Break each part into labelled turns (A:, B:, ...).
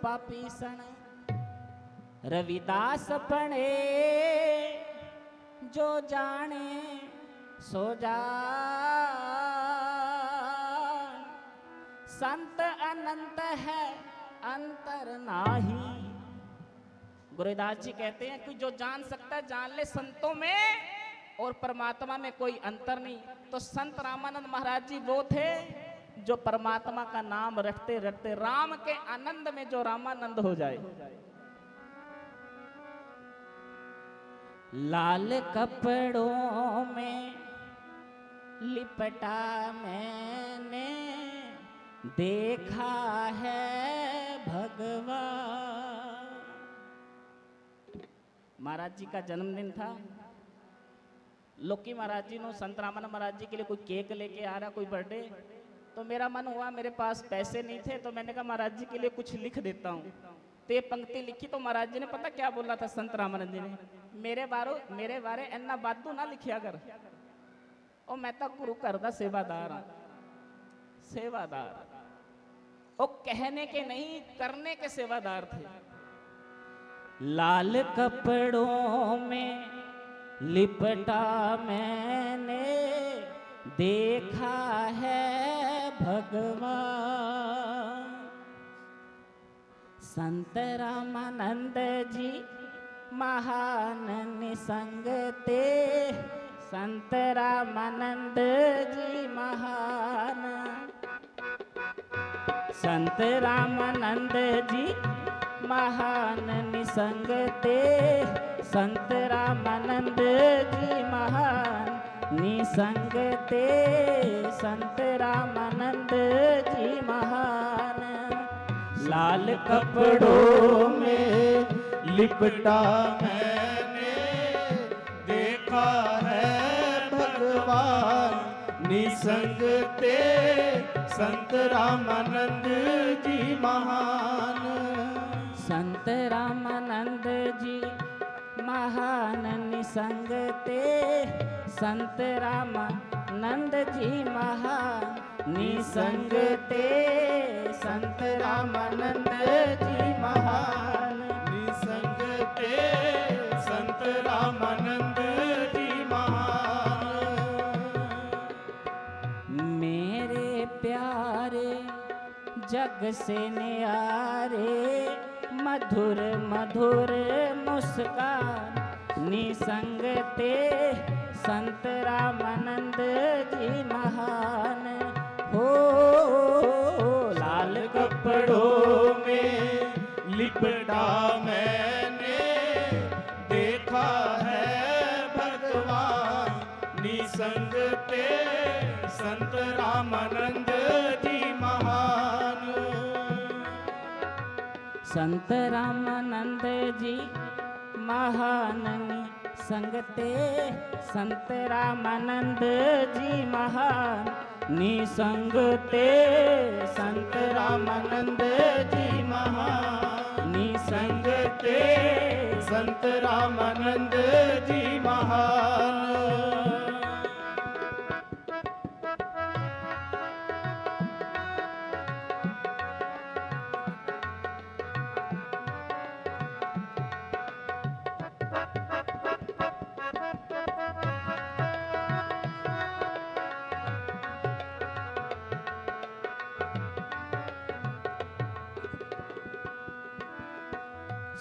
A: पापीसन। रविदास पढ़े जो जाने सो जान। संत अनंत है अंतर नाही। गुरुदास जी कहते हैं कि जो जान सकता है जान ले, संतों में और परमात्मा में कोई अंतर नहीं। तो संत रामानंद महाराज जी वो थे जो परमात्मा का नाम रटते रटते राम के आनंद में जो रामानंद हो जाए। लाल कपड़ों में लिपटा मैंने देखा है भगवान। महाराज जी का जन्मदिन था। लोकी महाराज जी ने संत रामानंद महाराज जी के लिए कोई केक लेके आ रहा, कोई बर्थडे। तो मेरा मन हुआ, मेरे पास पैसे नहीं थे, तो मैंने कहा महाराज जी के लिए कुछ लिख देता हूँ। तो ये पंक्ति लिखी तो महाराज जी ने पता क्या बोला था संत रामानंद जी ने, मेरे बारे इन्ना बादू ना लिखिया कर, और मैं तो गुरु घर दा सेवादार हाँ। सेवादार वो कहने के नहीं करने के सेवादार थे। लाल कपड़ों में लिपटा मैंने देखा है भगवान। संत रामानंद जी महान निसंग ते। संत रामानंद जी महान। संत रामानंद जी महान निसंग ते। संत रामानंद जी महान निसंग ते। संत रामानंद जी महान। लाल कपड़ों में
B: लिपटा मैंने देखा है भगवान। निसंग ते संत रामानंद जी महान।
A: संत रामानंद जी महान निसंग ते। संत रामानंद जी महान निसंग ते। संत रामानंद जी महान
B: निसंग ते संत रामानंद जी महान।
A: मेरे प्यारे जग से न्यारे मधुर मधुर मुस्कान। निसंग ते संत रामानंद जी महान। हो लाल
B: कपड़ों में लिपटा मैंने देखा है भगवान। निसंग ते संत रामानंद जी महान।
A: संत रामानंद जी महान निसंग ते। संत रामानंद जी महान निसंग ते। संत रामानंद जी महान निसंग
B: ते संत रामानंद जी महान।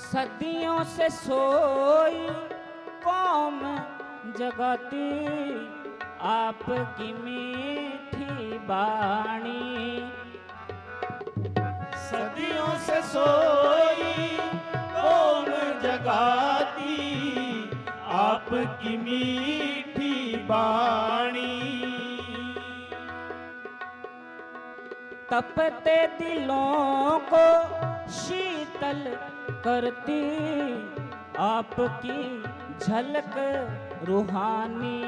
A: सदियों से सोई कौम जगती आपकी मीठी बाणी।
B: सदियों से सोई कौम जगाती आपकी मीठी बाणी।
A: तपते दिलों को शीतल करती आपकी झलक रूहानी।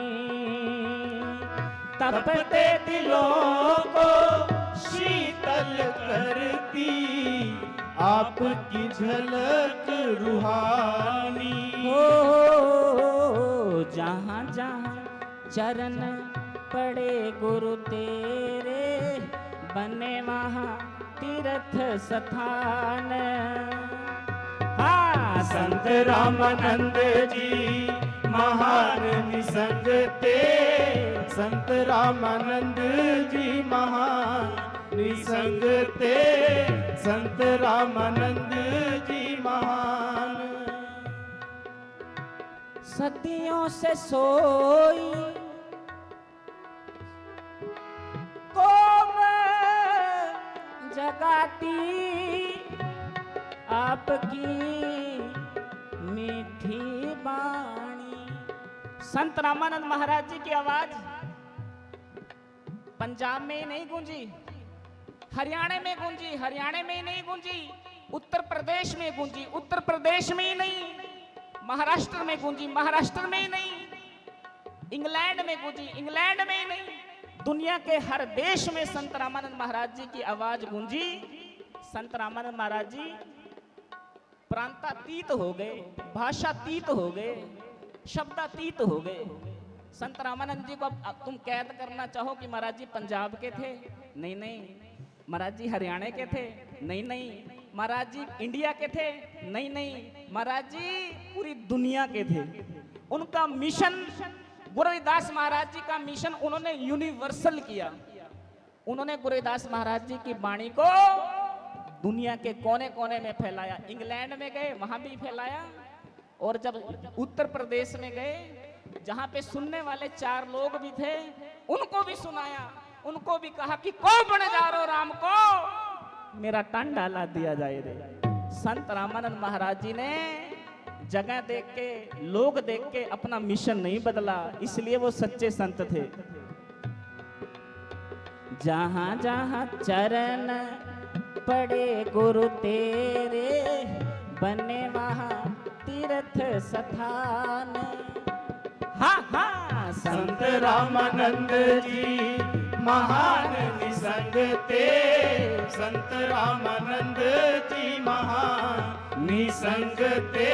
B: तपते दिलों को शीतल करती आपकी झलक रूहानी।
A: हो जहाँ जहाँ चरण पड़े गुरु तेरे बने वहाँ तीर्थ स्थान।
B: संत रामानंद जी महान निसंग ते, संत रामानंद जी महान निसंग ते, संत रामानंद जी महान।
A: सदियों से सोई कौम जगाती आपकी मीठी बाणी। संत रामानंद महाराज जी की आवाज पंजाब में ही नहीं गूंजी, हरियाणा में गूंजी, हरियाणा में ही नहीं गूंजी, उत्तर प्रदेश में गूंजी, उत्तर प्रदेश में ही नहीं, महाराष्ट्र में गूंजी, महाराष्ट्र में ही नहीं, इंग्लैंड में गूंजी, इंग्लैंड में ही नहीं, दुनिया के हर देश में संत रामानंद महाराज जी की आवाज गूंजी। संत रामानंद महाराज जी प्रांतातीत हो गए, भाषातीत हो गए, शब्दातीत हो गए। संत रामानंद जी को अब तुम कैद करना चाहो कि महाराज जी पंजाब के थे, नहीं नहीं, महाराज जी हरियाणा के थे, नहीं नहीं, महाराज जी इंडिया के थे, नहीं नहीं, महाराज जी पूरी दुनिया के थे। उनका मिशन, गुरु रविदास महाराज जी का मिशन उन्होंने यूनिवर्सल किया। उन्होंने गुरु रविदास महाराज जी की वाणी को दुनिया के कोने कोने में फैलाया। इंग्लैंड में गए, वहां भी फैलाया, और जब उत्तर प्रदेश में गए, जहां पे सुनने वाले 4 लोग भी थे, उनको भी सुनाया, उनको भी कहा कि को बन जा रो राम को मेरा टन डाला दिया जाए रे। संत रामानंद महाराज जी ने जगह देख के, लोग देख के अपना मिशन नहीं बदला, इसलिए वो सच्चे संत थे। जहां जहां चरण पड़े गुरु तेरे, बने वहां तीर्थ स्थान। हाँ हाँ,
B: संत रामानंद जी महान निसंग ते, संत रामानंद जी महान निसंग ते,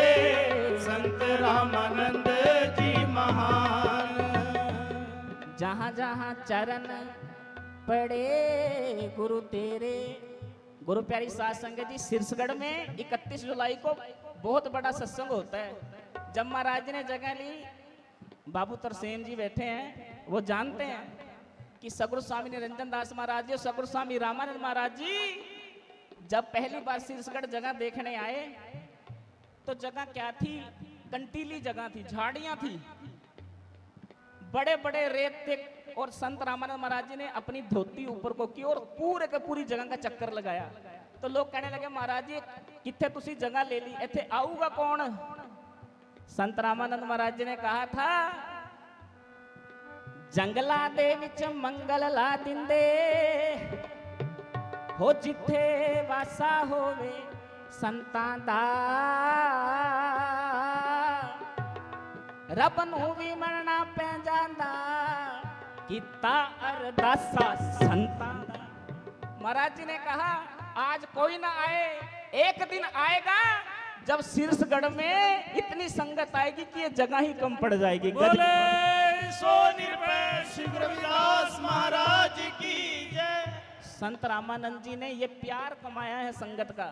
B: संत रामानंद जी महान।
A: जहां जहां चरण पड़े गुरु तेरे। गुरु प्यारी साध संगत जी, शीर्षगढ़ में 31 जुलाई को बहुत बड़ा सत्संग होता है। जब महाराज ने जगह ली, बाबू तरसेम जी बैठे हैं, वो जानते हैं कि सगुरु स्वामी निरंजन दास महाराज जी और सगुरु स्वामी रामानंद महाराज जी जब पहली बार शीर्षगढ़ जगह देखने आए तो जगह क्या थी? कंटीली जगह थी, झाड़ियां थी, बड़े बड़े रेत थे, और संत रामानंद महाराज जी ने अपनी धोती ऊपर को की और पूरे के पूरी जगह का चक्कर लगाया। तो लोग कहने लगे, महाराज जी किथे तुसी जगह ले ली, इथे आऊगा कौन? संत रामानंद महाराज जी ने कहा था, जंगला दे विच मंगल ला दिंदे हो, जिथे वासा होवे संतां दा, रब नूं भी मरना पै जांदा, कीता अरदासा संतां दा। महाराज जी ने कहा, आज कोई ना आए, एक दिन आएगा जब शीर्षगढ़ में इतनी संगत आएगी कि ये जगह ही कम पड़ जाएगी।
B: बोले सो निर्भय श्री गुरु रविदास महाराज की जय।
A: संत रामानंद जी ने ये प्यार कमाया है संगत का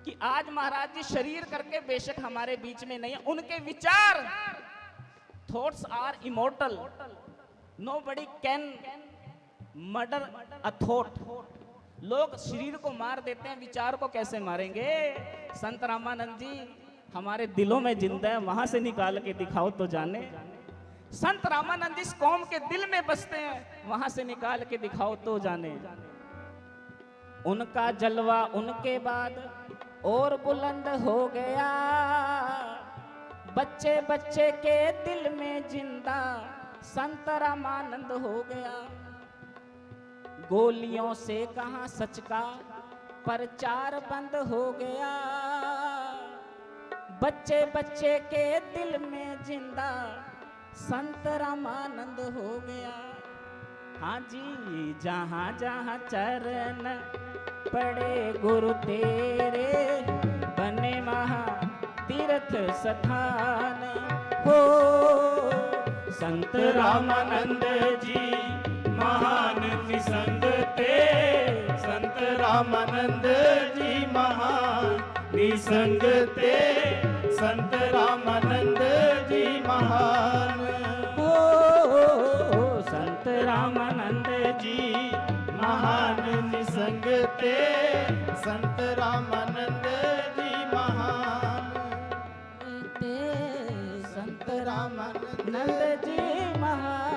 A: कि आज महाराज जी शरीर करके बेशक हमारे बीच में नहीं है, उनके विचार, thoughts are immortal, nobody can murder a thought. लोग शरीर को मार देते हैं, विचार को कैसे मारेंगे? संत रामानंद जी हमारे दिलों में जिंदा है, वहां से निकाल के दिखाओ तो जाने। संत रामानंद जिस कौम के दिल में बसते हैं, वहां से निकाल के दिखाओ तो जाने। उनका जलवा उनके बाद और बुलंद हो गया, बच्चे बच्चे के दिल में जिंदा संत रामानंद हो गया। गोलियों से कहां सच का प्रचार बंद हो गया, बच्चे बच्चे के दिल में जिंदा संत रामानंद हो गया। हाँ जी, जहां जहां चरण पड़े गुरु तेरे, बने महा तीर्थ स्थान हो।
B: संत रामानंद जी महान निसंग ते, संत रामानंद जी महान निसंग ते संत रामानंद जी महान।
A: हो संत रामानंद
B: जी महान निसंग ते संत रामानंद जी महान।
A: ते संत
B: रामानंद
A: नंद जी महान।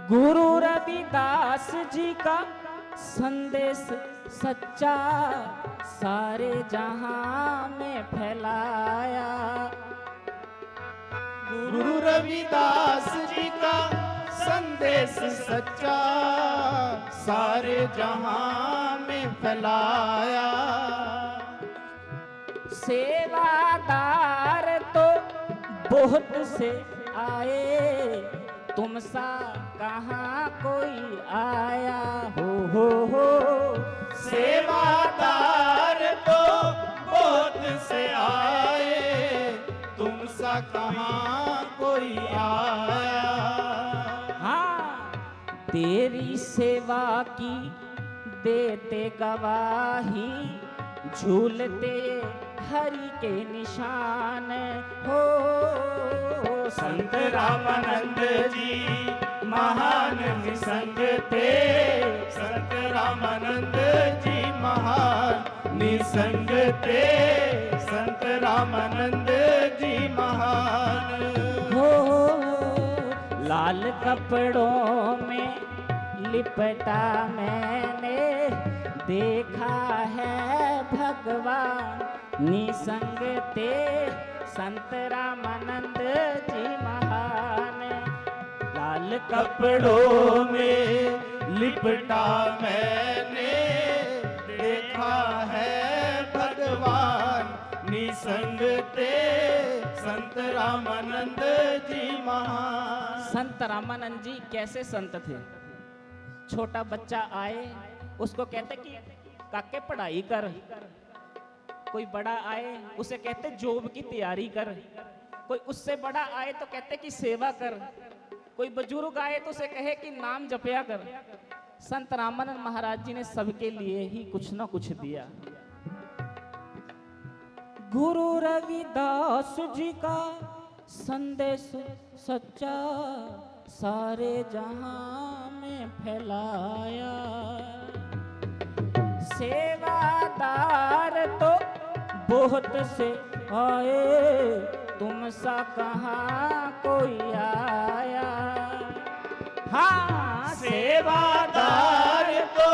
A: गुरु रविदास जी का संदेश सच्चा सारे जहां में फैलाया।
B: गुरु रविदास जी का संदेश सच्चा सारे जहां में फैलाया।
A: सेवादार तो बहुत से आए, तुम सा कहाँ कोई आया। हो
B: सेवादार तो बहुत से आए, तुम सा कहाँ कोई आया।
A: हाँ तेरी सेवा की देते गवाही, झूलते हरि के निशान। हो
B: संत रामानंद जी महान निसंग थे, संत रामानंद जी महान निसंग थे, संत रामानंद जी महान।
A: हो लाल कपड़ों में लिपटा मैंने, देखा है भगवान निसंग ते संत रामानंद जी महान। लाल
B: कपड़ों में लिपटा मैंने, देखा है भगवान निसंग ते संत रामानंद जी महान।
A: संत रामानंद जी कैसे संत थे? छोटा बच्चा आए उसको कहते कि काके पढ़ाई कर। कोई बड़ा आए उसे कहते जॉब की तैयारी कर। कोई उससे बड़ा आए तो कहते कि सेवा कर। कोई बुजुर्ग आए तो उसे कहे कि नाम जपया कर। संत रामानंद महाराज जी ने सबके लिए ही कुछ ना कुछ दिया। गुरु रविदास जी का संदेश सच्चा सारे जहां में फैलाया। सेवादार तो बहुत से आए, तुम सा कहाँ कोई आया। हाँ
B: सेवादार तो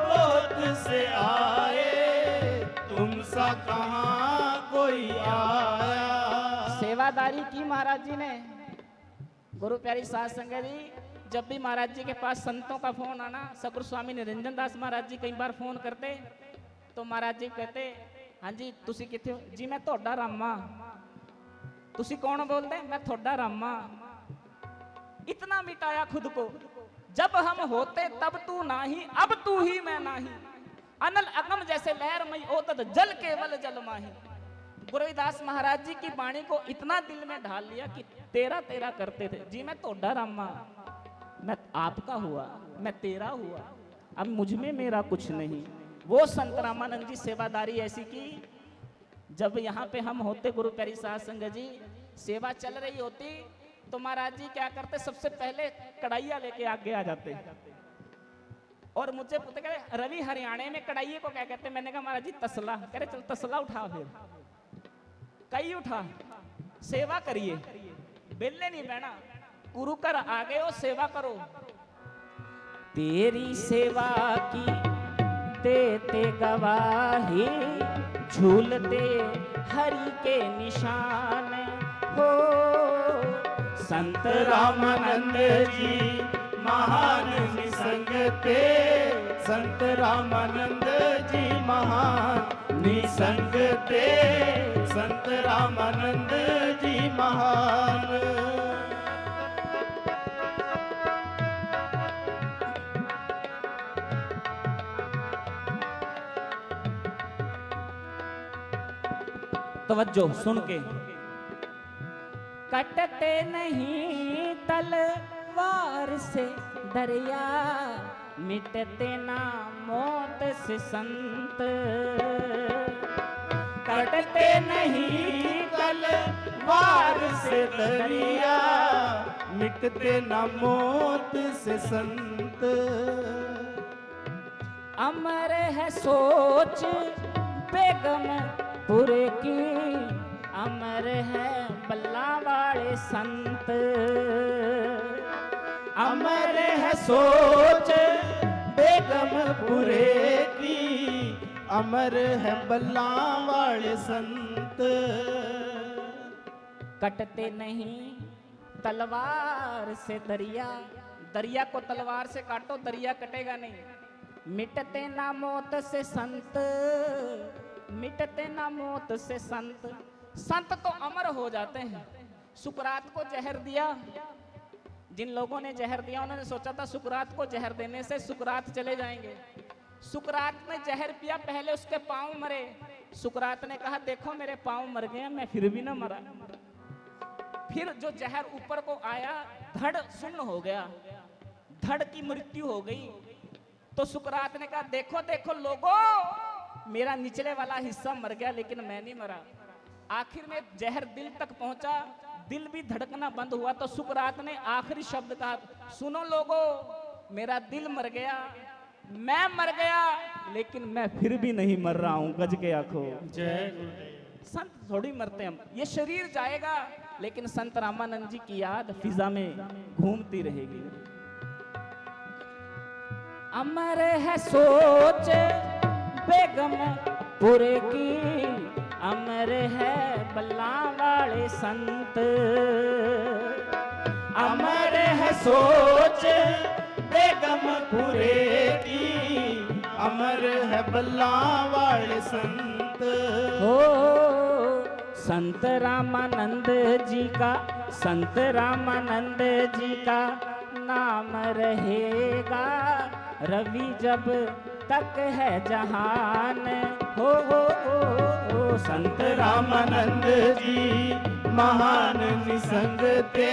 B: बहुत से आए, तुम सा कहाँ कोई आया।
A: सेवादारी की महाराज जी ने। गुरु प्यारी साध संगत जी, जब भी महाराज जी के पास संतों का फोन आना, सतगुरु स्वामी निरंजन दास महाराज जी कई बार फोन करते तो महाराज जी कहते, हाँ जी तुसी किथे हो? जी मैं थोड़ा रामा। तुसी कौन बोलते? मैं थोड़ा रामा। इतना मिटाया खुद को, जब हम होते तब तू नाही, अब तू ही मैं नाही। अनल अगम जैसे लहर मई ओतत जल केवल जल माही। गुरुदास महाराज जी की वाणी को इतना दिल में ढाल लिया कि तेरा तेरा करते थे। जी मैं थोड़ा रामा, मैं आपका हुआ, मैं तेरा हुआ, अब मुझ में मेरा कुछ नहीं। वो संत रामानंद जी सेवादारी ऐसी की, जब यहाँ पे हम होते गुरु प्यारी साध संगत जी, सेवा चल रही होती तो महाराज जी क्या करते, सबसे पहले कढ़ाइया लेके आगे आ जाते और मुझसे पूछते, कह रवि हरियाणा में कढ़ाइये को क्या कहते? मैंने कहा महाराज जी तसला। कह रहे चल तसला उठा, फिर कई उठा, सेवा करिए, बेलने नहीं बहना, गुरु कर आगे हो, सेवा करो। तेरी सेवा की देते गवाही, झूलते हरि के निशान। हो संत
B: रामानंद जी महान निसंग थे, संत रामानंद जी महान निसंग थे, संत रामानंद जी महान।
A: तवज्जो सुन के, कटते नहीं तलवार से दरिया, मिटते ना मौत से संत।
B: कटते नहीं तलवार से दरिया, मिटते न मौत से संत।
A: अमर है सोच बेगमपुर की, अमर है बल्ला वाले संत।
B: अमर है सोच बेगमपुरे की, अमर है बल्ला वाले संत।
A: कटते नहीं तलवार से दरिया, दरिया को तलवार से काटो दरिया कटेगा नहीं। मिटते ना मौत से संत, मिटते ना मौत से संत। संत तो अमर हो जाते हैं। सुकरात को जहर दिया, जिन लोगों ने जहर दिया उन्होंने सोचा था सुकरात को जहर देने से सुकरात चले जाएंगे। सुकरात ने जहर पिया, पहले उसके पांव मरे। सुकरात ने कहा देखो मेरे पांव मर गए, मैं फिर भी ना मरा। फिर जो जहर ऊपर को आया, धड़ सुन्न हो गया, धड़ की मृत्यु हो गई। तो सुकरात ने कहा देखो देखो लोगों, मेरा निचले वाला हिस्सा मर गया लेकिन मैं नहीं मरा। आखिर में जहर दिल तक पहुंचा, दिल भी धड़कना बंद हुआ। तो सुकरात ने आखिरी शब्द कहा सुनो लोगों, मेरा दिल मर गया, मैं मर गया, लेकिन मैं फिर भी नहीं मर रहा हूं। गज के आंखों
B: जय गुरुदेव।
A: संत थोड़ी मरते हम, ये शरीर जाएगा लेकिन संत रामानंद जी की याद फिजा में घूमती रहेगी। अमर है सोच बेगमपुर की, अमर है बल्ला वाले संत।
B: अमर है सोच बेगमपुरे की, अमर है बल्ला वाले संत।
A: हो संत रामानंद जी का, संत रामानंद जी का नाम रहेगा रवि जब तक है जहान। हो
B: संत रामानंद जी महान निसंग थे,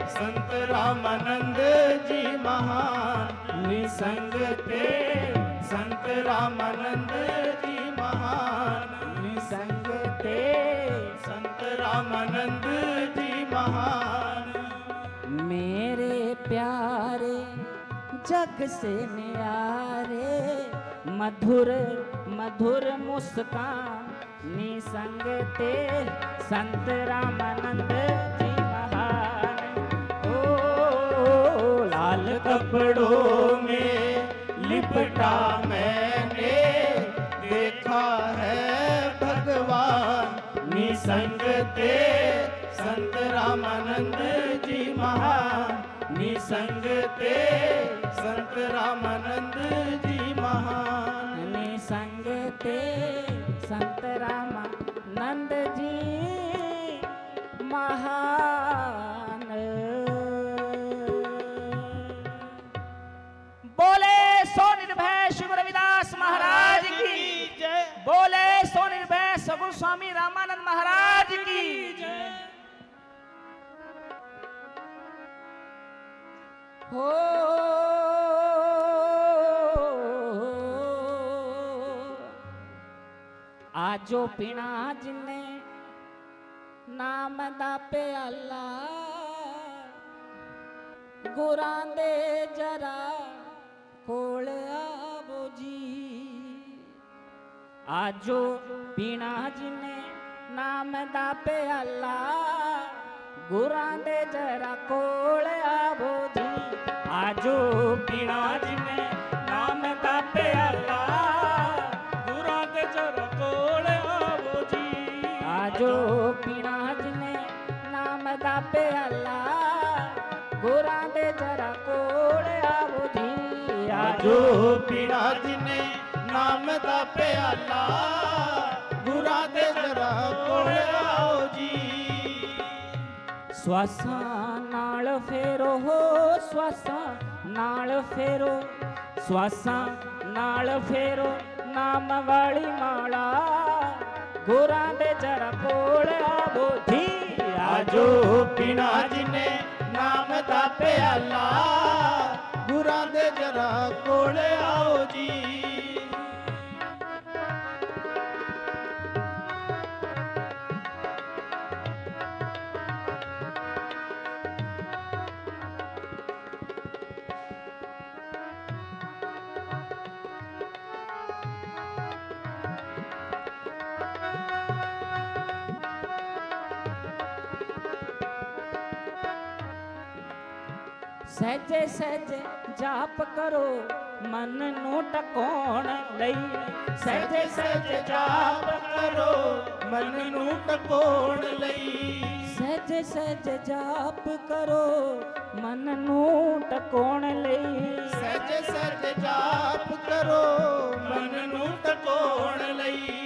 B: संत रामानंद जी महान निसंग थे, संत रामानंद जी महान
A: निसंग थे,
B: संत रामानंद जी महान।
A: मेरे प्यारे जग से न्यारे, मधुर मधुर मुस्कान निसंग थे, संत रामानंद जी महान। ओ लाल
B: कपड़ों में लिपटा मैंने देखा है भगवान निसंग थे, संत रामानंद जी महान निसंग थे, संत रामानंद जी महान
A: निसंग थे, संत रामानंद जी महान। बोले सो निर्भय श्री गुरु रविदास महाराज की
B: जय।
A: बोले सो निर्भय सगुरु स्वामी रामानंद महाराज की
B: जय।
A: हो आजो पीना जिने नाम दा प्याला, गुरां दे जरा कोल आवो जी। आजो पीना जिने नाम दा प्याला, गुरां दे जरा कोल आवो जी। आजो पीना जिने नाम दा प्याला,
B: गुरां दे जरा कोल आवो जी।
A: आजो पीना जिने नाम दा प्याला, गुरां दे जरा कोल आवो जी।
B: आजो पीना जिने नाम दा प्याला, गुरां दे जरा कोल आओ जी।
A: श्वासां नाल फेरो हो, श्वासां नाल फेरो, श्वासां नाल फेरो नाम वाली माला, गुरां दे जरा कोल आवो जी।
B: ਆਜੋ ਪੀਣਾ ਜਿਨੇ ਨਾਮ ਦਾ ਪਿਆਲਾ ਗੁਰਾਂ ਦੇ ਜਰਾ ਕੋਲ ਆਓ ਜੀ
A: ਸਹਿਜੇ ਸਹਿਜੇ ਜਾਪ ਕਰੋ ਮਨ ਨੂੰ ਟਿਕਾਉਣ ਲਈ
B: ਸਹਿਜੇ ਸਹਿਜੇ ਜਾਪ ਕਰੋ ਮਨ ਨੂੰ ਟਿਕਾਉਣ ਲਈ
A: ਸਹਿਜੇ ਸਹਿਜੇ ਜਾਪ ਕਰੋ ਮਨ ਨੂੰ ਟਿਕਾਉਣ ਲਈ
B: ਸਹਿਜੇ ਸਹਿਜੇ ਜਾਪ ਕਰੋ ਮਨ ਨੂੰ ਟਿਕਾਉਣ ਲਈ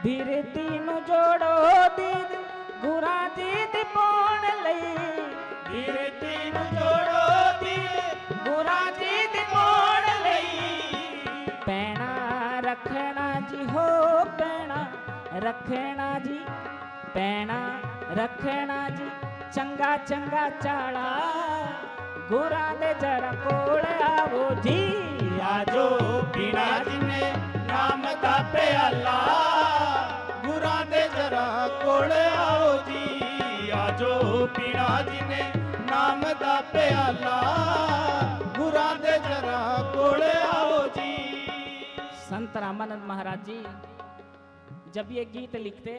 A: ਬਿਰਤੀ ਨੂੰ ਜੋੜੋ ਦੀਦ ਗੁਰਾਂ ਜੀ ਦੀ ਪਾਉਣ ਲਈ
B: ਬਿਰਤੀ ਨੂੰ ਜੋੜੋ ਦੀਦ ਗੁਰਾਂ ਜੀ ਦੀ ਪਾਉਣ ਲਈ
A: ਪੈਣਾ ਰੱਖਣਾ ਜੀ ਹੋ ਪੈਣਾ ਰੱਖਣਾ ਜੀ ਪੈਣਾ ਰੱਖਣਾ ਜੀ ਚੰਗਾ ਚੰਗਾ ਚਾਲਾ ਗੁਰਾਂ ਦੇ ਜਰਾ ਕੋਲ ਆਵੋ ਜੀ
B: ਆਜੋ ਪੀਣਾ ਜਿਨੇ ਨਾਮ ਦਾ ਪਿਆਲਾ ਗੁਰਾਂ ਦੇ ਜਰਾ ਕੋਲ ਆਓ ਜੀ ਆਜੋ ਪੀਣਾ ਜਿਨੇ ਨਾਮ ਦਾ ਪਿਆਲਾ ਗੁਰਾਂ ਦੇ जरा कोल आओ जी।
A: संत रामानंद महाराज जी जब ये गीत लिखते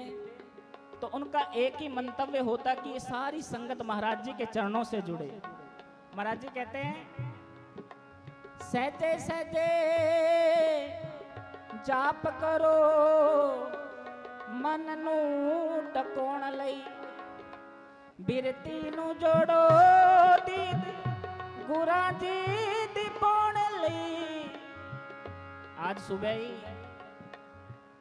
A: तो उनका एक ही मंतव्य होता कि ये सारी संगत महाराज जी के चरणों से जुड़े। महाराज जी कहते हैं सहजे सहजे जाप करो मन नू टकोण लई बिरती नू जोड़ो दीद गुरा जी दी पाउण लई। आज सुबह ही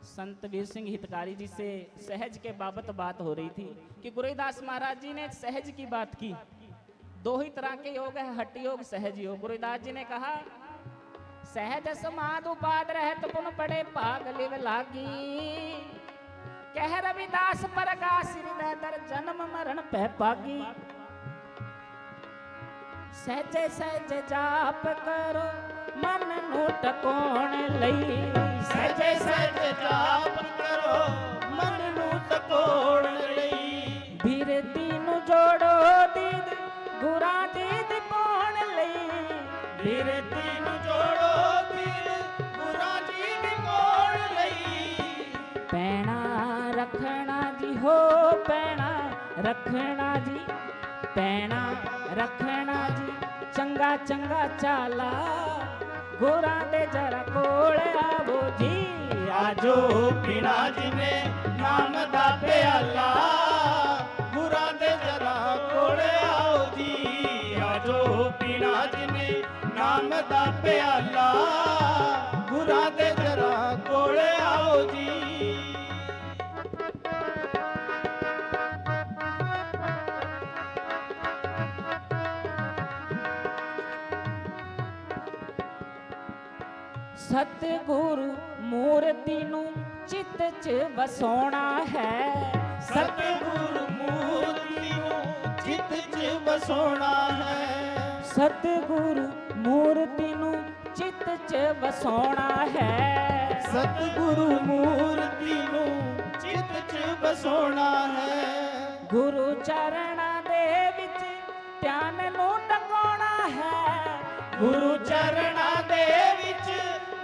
A: संत वीर सिंह हितकारी जी से सहज के बाबत बात हो रही थी कि गुरुदास महाराज जी ने सहज की बात की। दो ही तरह के योग है, हठ योग सहज योग। गुरुदास जी ने कहा सहज समाध उपाद रहत पुन पड़े भाग लिव लागी कह रविदास परगास हृदय दर जन्म मरण पह पागी। सहजे सहजे जाप करो मन नू टकोण लई
B: सहजे सहजे जाप करो मन नू टकोण लई
A: बिरती नू जोड़ो दीद गुरा दीद पाउण लई
B: बिरती नू जोड़ो दीद गुरा दीद पाउण लई।
A: पैना रखना जी हो पैना रखना जी पैना रखना जी चंगा चंगा चाला गोरा दे जरा कोल आवो जी।
B: आजो पीना जिने नाम दा प्याला गुरा दे जरा कोल आओ जी। आजो पीना जिने नाम दा प्याला गुरा दे जरा कोल आओ जी।
A: सतगुरु मूर्ति नू चित च वसाउणा है
B: सतगुरु मूर्ति नू चित च वसाउणा है
A: सतगुरु मूर्ति नू चित च वसाउणा है
B: सतगुरु मूर्ति नू चित च वसाउणा है।
A: गुरु चरणा दे विच ध्यान नू टकाउणा है
B: गुरु चरणा दे विच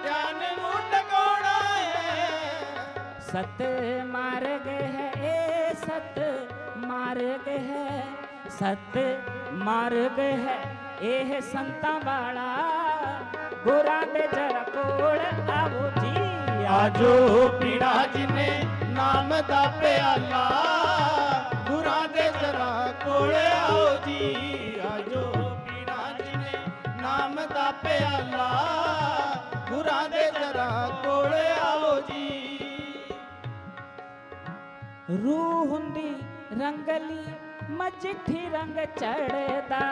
B: ध्यान नू टकाउणा है।
A: सत मार्ग है ए सत मार्ग है सत मार्ग है एह संतां वाला गुरां दे जरा कोल आवो जी।
B: आजो पीड़ा जिने नाम दा प्याला गुरां दे जरा कोल आओ जी। आजो पीड़ा जिने नाम दा प्याला गुरां दे जरा कोल आओ जी।
A: रूह हुंदी रंगली मजिठी रंग चढ़दा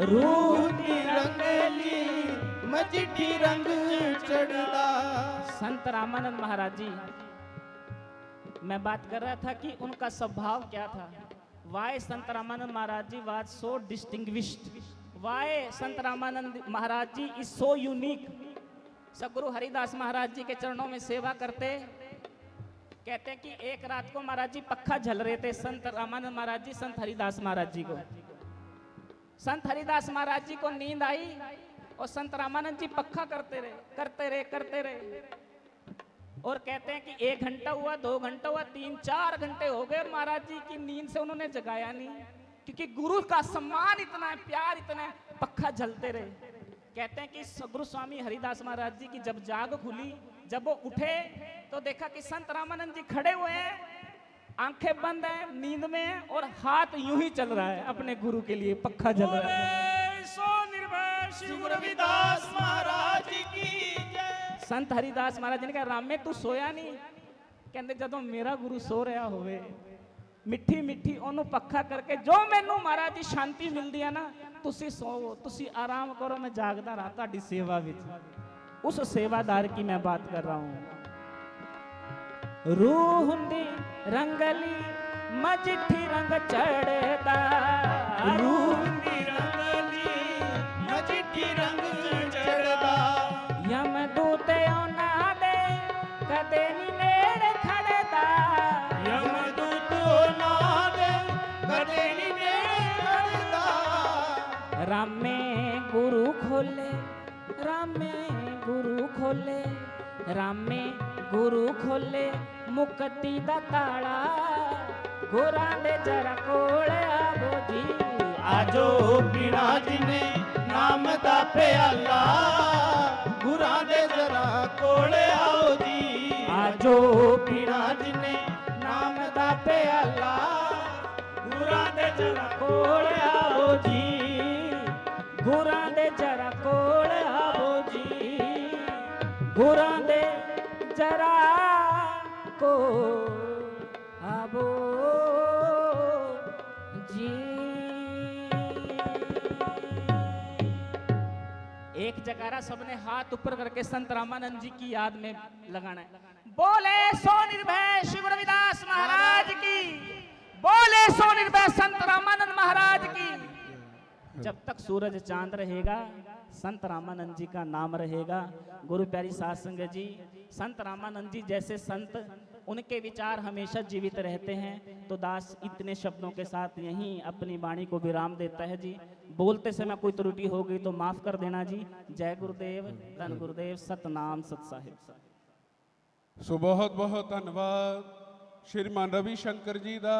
B: रूह दी रंगली मजिठी रंग चढ़दा।
A: संत रामानंद महाराज जी मैं बात कर रहा था कि उनका स्वभाव क्या था। Why Sant Ramanand Maharaj Ji was so distinguished? Why Sant Ramanand Maharaj Ji is so unique? सदगुरु हरिदास महाराज जी के चरणों में सेवा करते, कहते हैं कि एक रात को महाराज जी पक्खा झल रहे थे संत रामानंद महाराज जी संत हरिदास महाराज जी को। संत हरिदास महाराज जी को नींद आई और संत रामानंद जी पक्खा करते रहे और कहते हैं कि 1 घंटा हुआ, 2 घंटा हुआ, 3-4 घंटे हो गए और महाराज जी की नींद से उन्होंने जगाया नहीं, क्योंकि गुरु का सम्मान इतना है, प्यार इतना है, पक्खा झलते रहे। कहते हैं कि सदगुरु स्वामी हरिदास महाराज जी की जब जाग खुली, जब वो उठे तो देखा कि संत रामानंद जी खड़े हुए हैं, आंखें बंद हैं, नींद में हैं और हाथ यूं ही चल रहा है अपने गुरु के लिए, पक्खा चल रहा है।
B: सो निर्भय श्री गुरु रविदास महाराज की जय।
A: संत हरिदास महाराज जी ने कहा, रामे तू सोया नहीं? कहते ਜਦੋਂ मेरा गुरु सो रहा होवे, मिठी मिठी ओनू पक्खा करके जो मैनू महाराज जी शांति मिलती है ना, तुसी सोवो, तुसी आराम करो, मैं जागदा रहा तुहाडी सेवा विच। उस सेवादार की मैं बात कर रहा हूं। रूह हुंदी रंगली मजिठी रंग चढ़दा,
B: रूह हुंदी रंगली मजिठी रंग चढ़दा,
A: यमदूत औना दे कदे नी नेड़े खड़दा,
B: यमदूत औना दे कदे नी नेड़े खड़दा।
A: रामे गुरु खोले, रामे गुरु खोले, रामे गुरु खोले मुक्ति दा ताला, गुरां दे जरा कोले आवो जी,
B: आजो पीड़ा जिने नाम दा प्याला, गुरां दे जरा कोले आओ जी। आजो पीड़ा जिने नाम दा प्याला, गुरां दे जरा कोले आओ जी।
A: गुरां दे जरा कोले आवो जी, गुरां दे जरा को आवो जी। एक जगह सबने हाथ ऊपर करके संत रामानंद जी की याद में लगाना है। बोले सो निर्भय श्री गुरु रविदास महाराज की, बोले सो निर्भय संत रामानंद महाराज की। जब तक सूरज चांद रहेगा, संत रामानंद जी का नाम रहेगा। गुरु प्यारी साध संगत जी, संत रामानंद जी जैसे संत, उनके विचार हमेशा जीवित रहते हैं। तो दास इतने शब्दों के साथ यहीं अपनी वाणी को विराम देता है जी। बोलते समय कोई त्रुटि हो गई तो माफ कर देना जी। जय गुरुदेव, धन गुरुदेव, सतनाम सत साहिब।
C: सो बहुत बहुत धन्यवाद श्रीमान रवि शंकर जी का।